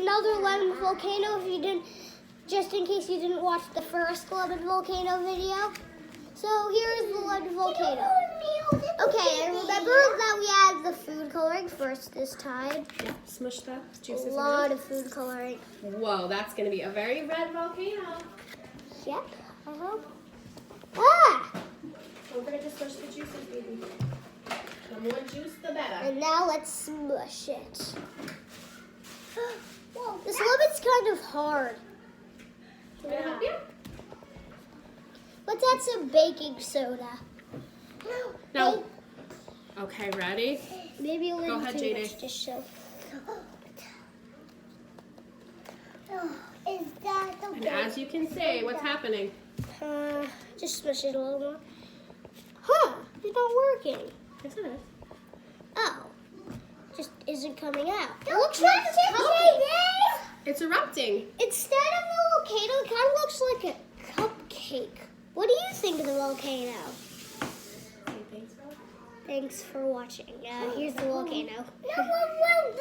another lemon volcano if you didn't, just in case you didn't watch the first lemon volcano video. So here is the lemon volcano. Okay, and remember that we add the food coloring first this time. Yeah, smush the A juices lot around. of food coloring. Whoa, that's going to be a very red volcano. Yep, I hope. Ah! Don't forget to smush the juices, baby. The more juice, the better. And now let's smush it. Whoa, this lemon's kind of hard. Can I help you? Let's add some baking soda. No. Okay, ready? Maybe a little ahead, too JD. much, just so. Is that the And as you can see, what's happening? Just smush it a little more. Huh, it's not working. Yes, it is. Oh, just isn't coming out. It looks like it's cupcake. It's erupting. Instead of a volcano, it kind of looks like a cupcake. What do you think of the volcano? Thanks for watching. Here's the volcano. No one will